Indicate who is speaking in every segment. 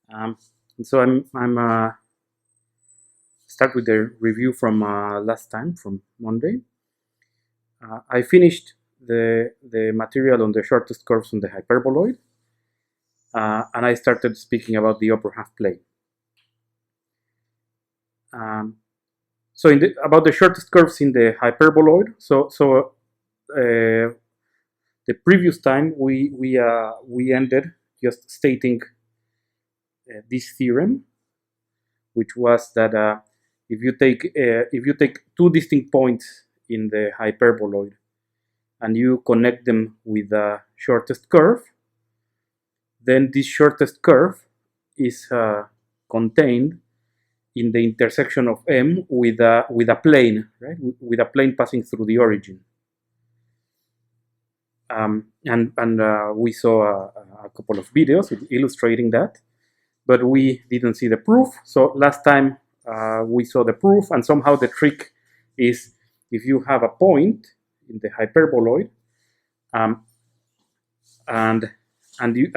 Speaker 1: And so I'm start with the review from last time, from Monday. I finished the material on the shortest curves on the hyperboloid, and I started speaking about the upper half plane. So about the shortest curves in the hyperboloid. The previous time we ended just stating this theorem, which was that if you take two distinct points in the hyperboloid and you connect them with the shortest curve, then this shortest curve is contained in the intersection of M with a plane, right? With a plane passing through the origin. And we saw a couple of videos illustrating that, but we didn't see the proof. So last time we saw the proof, and somehow the trick is if you have a point in the hyperboloid, and you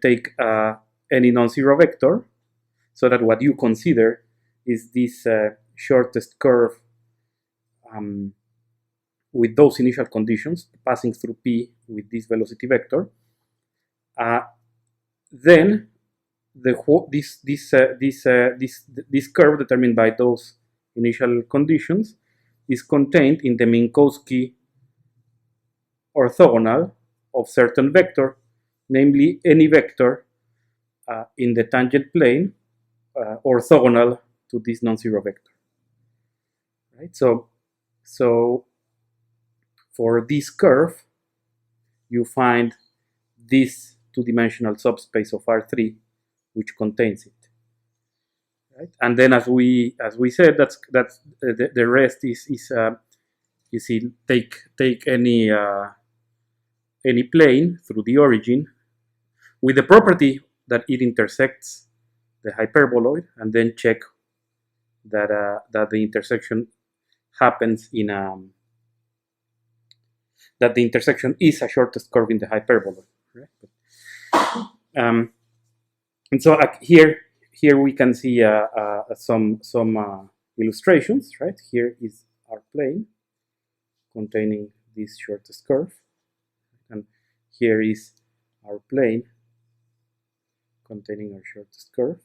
Speaker 1: take any non-zero vector, so that what you consider is this shortest curve with those initial conditions passing through P with this velocity vector, then this curve determined by those initial conditions is contained in the Minkowski orthogonal of certain vector, namely any vector in the tangent plane orthogonal to this non-zero vector. Right? So for this curve, you find this two-dimensional subspace of R3, which contains it. Right? And then, as we said, that's the rest is you see, take any plane through the origin with the property that it intersects the hyperboloid, and then check that the intersection happens in that the intersection is a shortest curve in the hyperboloid. Right? And so here we can see some illustrations. Right, here is our plane containing this shortest curve, and here is our plane containing our shortest curve.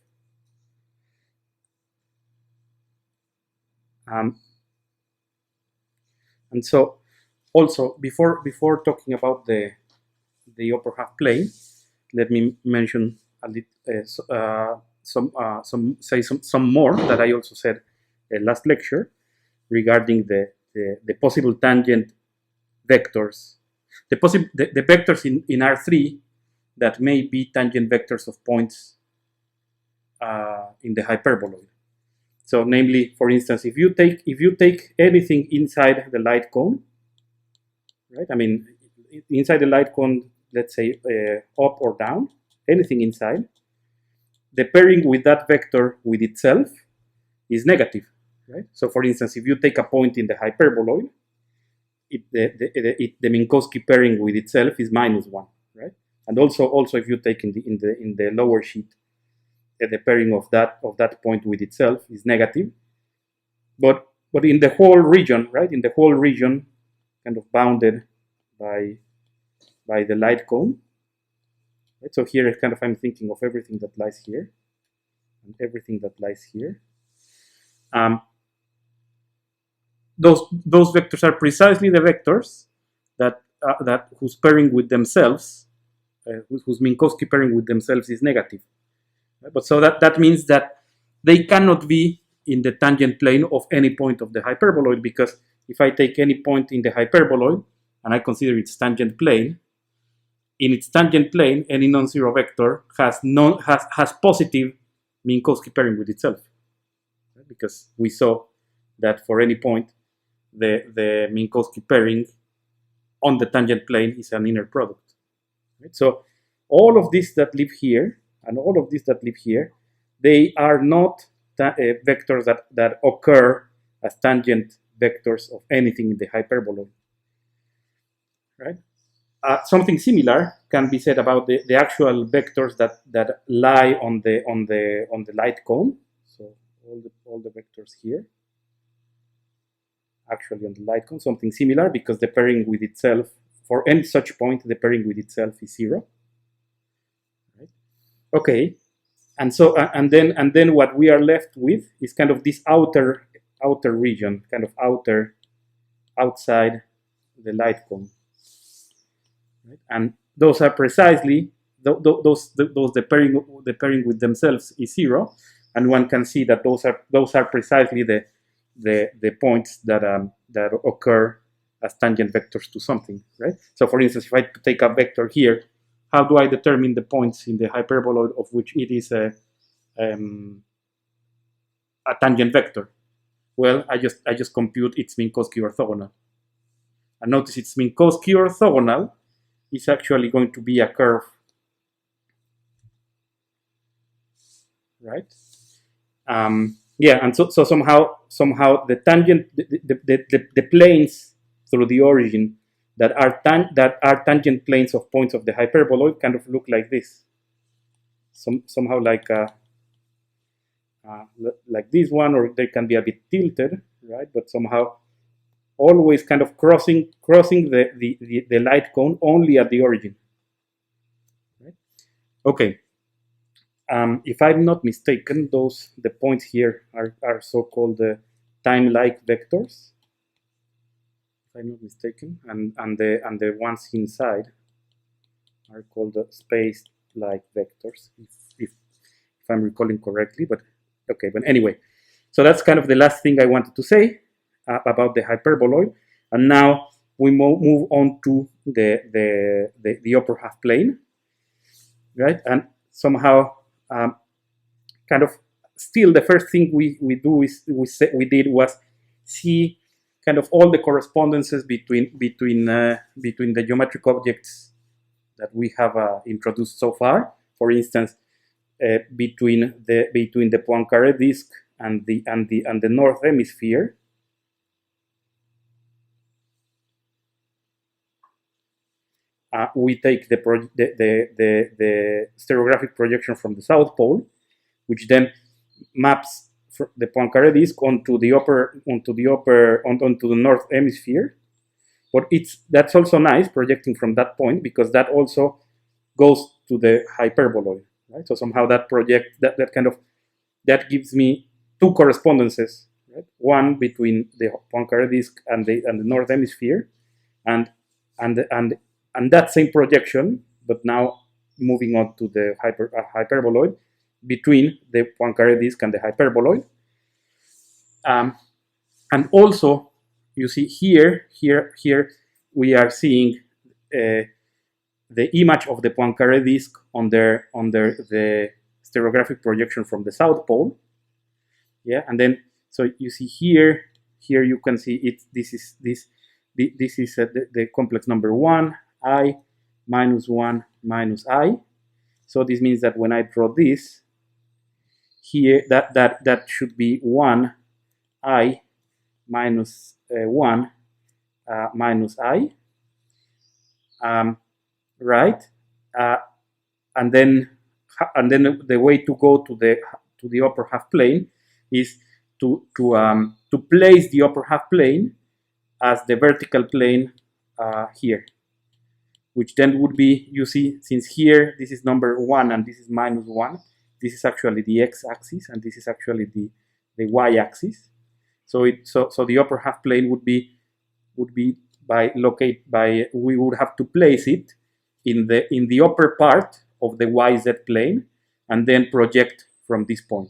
Speaker 1: And so also before talking about the upper half plane, let me mention a little, some more that I also said last lecture regarding the possible tangent vectors, the vectors in R3 that may be tangent vectors of points in the hyperboloid. So, namely, for instance, if you take anything inside the light cone, right? I mean, inside the light cone, let's say up or down, anything inside, the pairing with that vector with itself is negative, right? So, for instance, if you take a point in the hyperboloid, the Minkowski pairing with itself is -1, right? And also if you take in the lower sheet, the pairing of that point with itself is negative. But in the whole region, right? In the whole region, kind of bounded by the light cone. Right? So here I'm thinking of everything that lies here and everything that lies here. Those vectors are precisely the vectors that whose pairing with themselves, whose Minkowski pairing with themselves is negative. Right? But so that means that they cannot be in the tangent plane of any point of the hyperboloid, because if I take any point in the hyperboloid and I consider its tangent plane, in its tangent plane, any non-zero vector has positive Minkowski pairing with itself, right? Because we saw that for any point, the Minkowski pairing on the tangent plane is an inner product. Right? So all of these that live here and all of these that live here, they are not vectors that occur as tangent vectors of anything in the hyperboloid. Right? something similar can be said about the actual vectors that lie on the light cone. So all the vectors here actually on the light cone, something similar, because the pairing with itself, for any such point, the pairing with itself is 0. Right? Okay, and so and then what we are left with is kind of this outer region, kind of outside the light cone. Right? And those are precisely the pairing with themselves is 0, and one can see that those are precisely the points that occur as tangent vectors to something, right? So, for instance, if I take a vector here, how do I determine the points in the hyperboloid of which it is a tangent vector? Well, I just compute its Minkowski orthogonal, and notice its Minkowski orthogonal is actually going to be a curve, right? Yeah, and so somehow the tangent, the planes through the origin that are tangent planes of points of the hyperboloid kind of look like this. Somehow like this one, or they can be a bit tilted, right? But somehow always kind of crossing the light cone only at the origin. Right? Okay. If I'm not mistaken, the points here are so-called time-like vectors. If I'm not mistaken, and the ones inside are called space-like vectors, if I'm recalling correctly. But okay, but anyway, so that's kind of the last thing I wanted to say about the hyperboloid. And now we move on to the upper half plane, right? And somehow, kind of still the first thing we did was see kind of all the correspondences between the geometric objects that we have introduced so far. For instance, between the Poincaré disk and the north hemisphere. We take the stereographic projection from the South Pole, which then maps the Poincaré disk onto the north hemisphere. But that's also nice projecting from that point, because that also goes to the hyperboloid, right? So somehow that gives me two correspondences, right? One between the Poincaré disk and the north hemisphere, and that same projection, but now moving on to the hyperboloid between the Poincaré disk and the hyperboloid. And also, you see here we are seeing the image of the Poincaré disk under the stereographic projection from the South Pole. Yeah, and then so you see here you can see it. This is the complex number 1, I minus 1 minus I. So this means that when I draw this here, that should be 1 I minus 1 minus I, right? And then the way to go to the upper half plane is to place the upper half plane as the vertical plane here, which then would be, you see, since here this is number 1 and this is minus 1, this is actually the x-axis and this is actually the y-axis. So the upper half plane would be we would have to place it in the upper part of the YZ plane and then project from this point.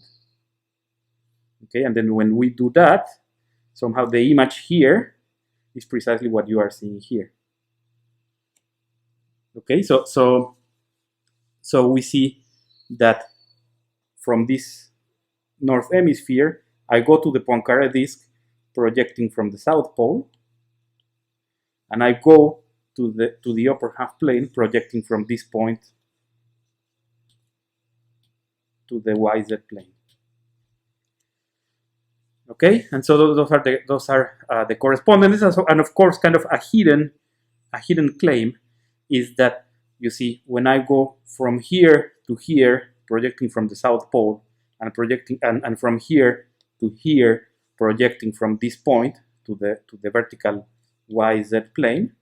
Speaker 1: Okay, and then when we do that, somehow the image here is precisely what you are seeing here. Okay, so we see that from this north hemisphere, I go to the Poincaré disk projecting from the South Pole, and I go to the upper half plane projecting from this point to the YZ plane. Okay, and so those are the correspondences, and of course, kind of a hidden claim is that, you see, when I go from here to here, projecting from the South Pole, and projecting, and from here to here, projecting from this point to the vertical YZ plane,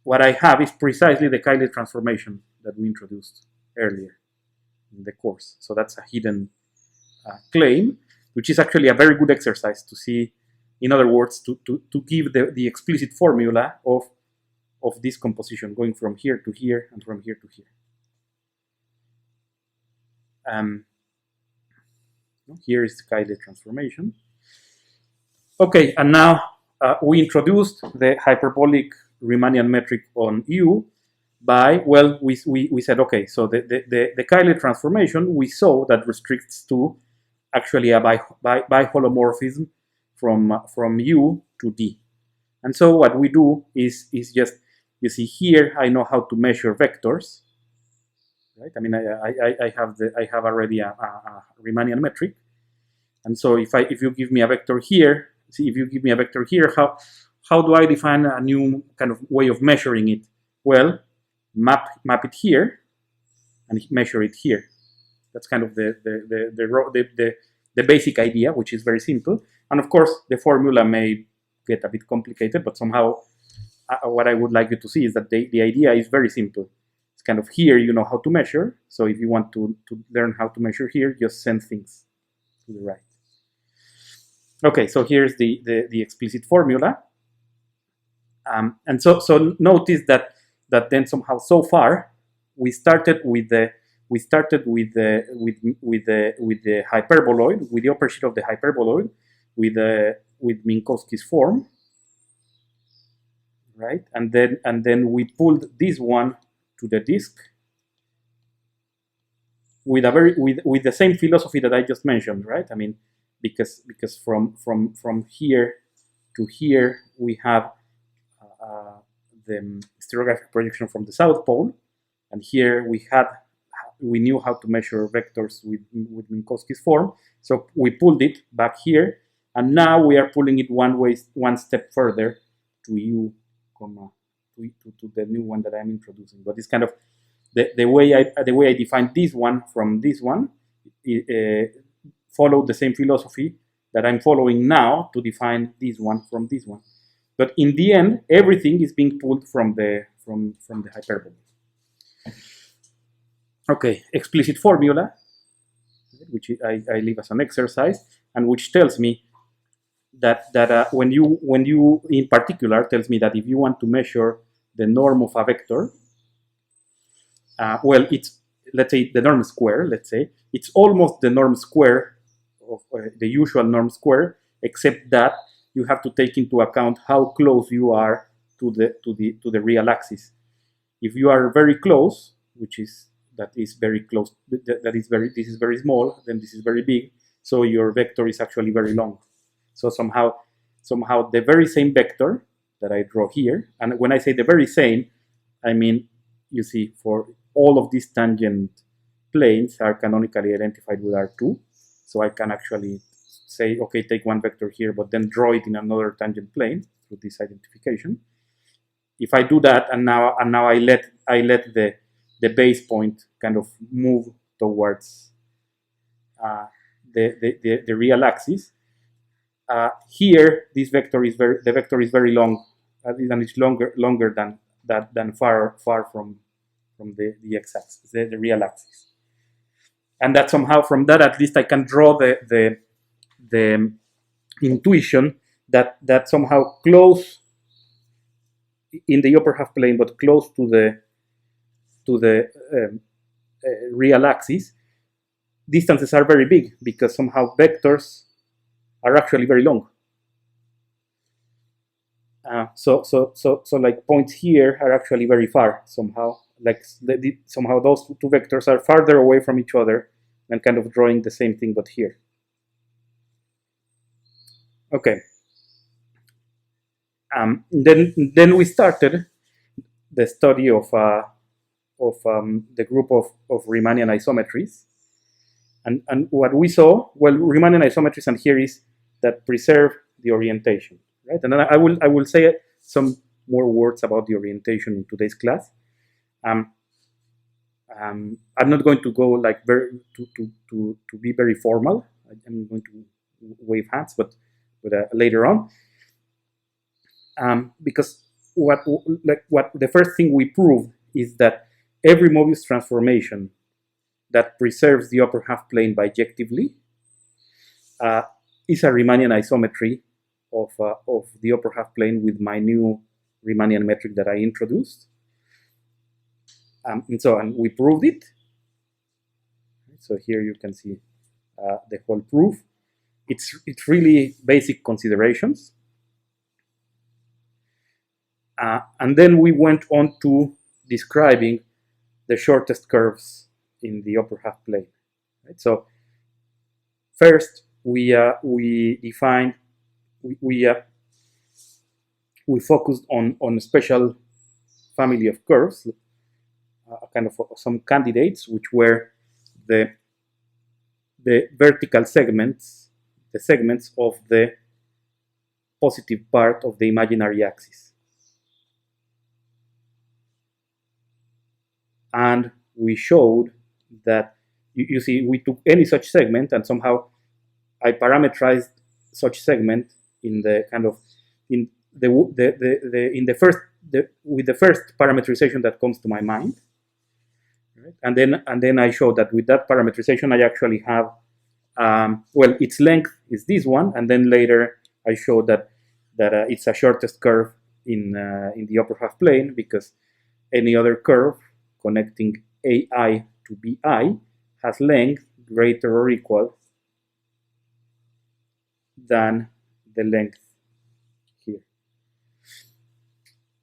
Speaker 1: what I have is precisely the Cayley transformation that we introduced earlier in the course. So that's a hidden claim, which is actually a very good exercise to see, in other words, to give the explicit formula of this composition going from here to here and from here to here. Here is the Cayley transformation. Okay, and now we introduced the hyperbolic Riemannian metric on U by, well, we said, okay, so the Cayley transformation we saw that restricts to actually a biholomorphism from U to D. And so what we do is just, you see here, I know how to measure vectors, right? I mean, I have already a Riemannian metric, and so if you give me a vector here, see, if you give me a vector here, how do I define a new kind of way of measuring it? Well, map it here and measure it here. That's kind of the basic idea, which is very simple. And of course, the formula may get a bit complicated, but somehow what I would like you to see is that the idea is very simple. It's kind of here, you know how to measure. So if you want to learn how to measure here, just send things to the right. Okay, so here's the explicit formula. And so notice that then somehow so far we started with the hyperboloid, with the upper sheet of the hyperboloid, with Minkowski's form, right? And then we pulled this one to the disk with the same philosophy that I just mentioned, right? I mean, because from here to here we have the stereographic projection from the South Pole, and here we knew how to measure vectors with Minkowski's form, so we pulled it back here, and now we are pulling it one step further to U, to the new one that I'm introducing. But it's kind of the way I define this one from this one, follow the same philosophy that I'm following now to define this one from this one. But in the end, everything is being pulled from the hyperbole. Okay, explicit formula, which I leave as an exercise, and which tells me that when you in particular tells me that if you want to measure the norm of a vector, well, it's, let's say, the norm square. Let's say it's almost the norm square of the usual norm square, except that you have to take into account how close you are to the real axis. If you are very close, that is very close, this is very small, then this is very big, so your vector is actually very long. So somehow the very same vector that I draw here, and when I say the very same, I mean, you see, for all of these tangent planes are canonically identified with R2, so I can actually say, okay, take one vector here, but then draw it in another tangent plane through this identification. If I do that, and now I let the base point kind of move towards the real axis. Here, the vector is very long, and it's longer than far from the x-axis, the real axis. And that somehow, from that, at least I can draw the intuition that somehow close in the upper half plane, but close to the real axis, distances are very big, because somehow vectors are actually very long. So like points here are actually very far somehow. Like somehow those two vectors are farther away from each other than kind of drawing the same thing, but here. Okay. Then we started the study of the group of Riemannian isometries, and what we saw, well, Riemannian isometries, and here is that preserve the orientation, right? And then I will say some more words about the orientation in today's class. I'm not going to go like to be very formal. I'm going to wave hands, but later on, because what the first thing we proved is that every Mobius transformation that preserves the upper half plane bijectively is a Riemannian isometry of the upper half plane with my new Riemannian metric that I introduced. And we proved it. So here you can see the whole proof. It's really basic considerations. And then we went on to describing the shortest curves in the upper half plane. Right? So first we defined we focused on a special family of curves, kind of some candidates, which were the vertical segments, the segments of the positive part of the imaginary axis. And we showed that, you see, we took any such segment and somehow I parametrized such segment in the kind of with the first parametrization that comes to my mind, right? And then I showed that with that parametrization I actually have well, its length is this one, and then later I showed that it's a shortest curve in the upper half plane, because any other curve connecting AI to BI has length greater or equal than the length here.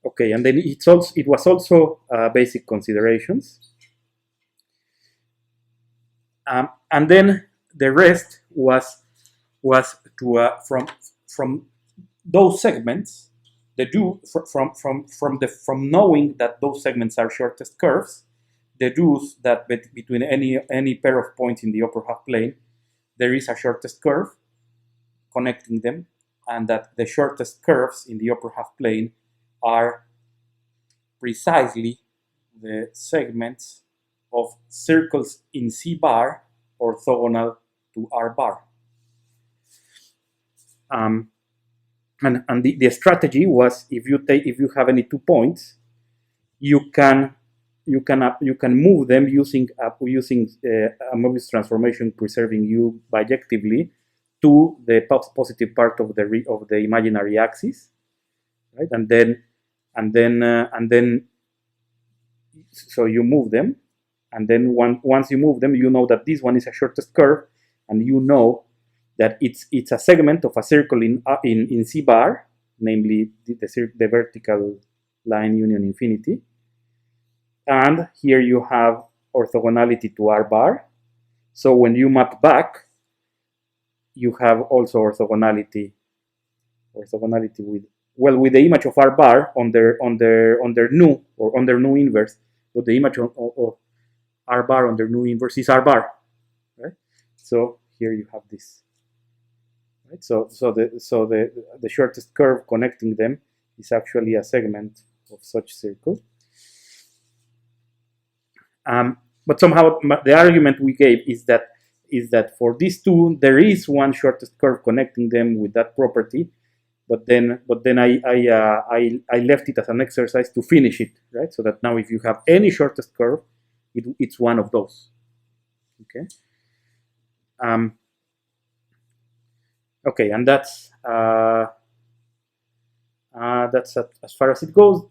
Speaker 1: Okay, and then it was also basic considerations, and then the rest was to from those segments, from knowing that those segments are shortest curves, deduce that between any pair of points in the upper half plane there is a shortest curve connecting them, and that the shortest curves in the upper half plane are precisely the segments of circles in C bar orthogonal to R bar. And the strategy was, if you have any 2 points, you can move them using a Mobius transformation preserving U bijectively to the positive part of the imaginary axis, right? And then so you move them, and then once you move them, you know that this one is a shortest curve, and you know that it's a segment of a circle in C bar, namely the vertical line union infinity. And here you have orthogonality to R bar. So when you map back, you have also orthogonality with the image of R bar on their nu, or on their nu inverse, but the image of R bar on their nu inverse is R bar, right? So here you have this, right? So the shortest curve connecting them is actually a segment of such circle. But somehow the argument we gave is that for these two there is one shortest curve connecting them with that property, but then I left it as an exercise to finish it, right? So that now if you have any shortest curve, it's one of those. Okay. Okay, and that's as far as it goes.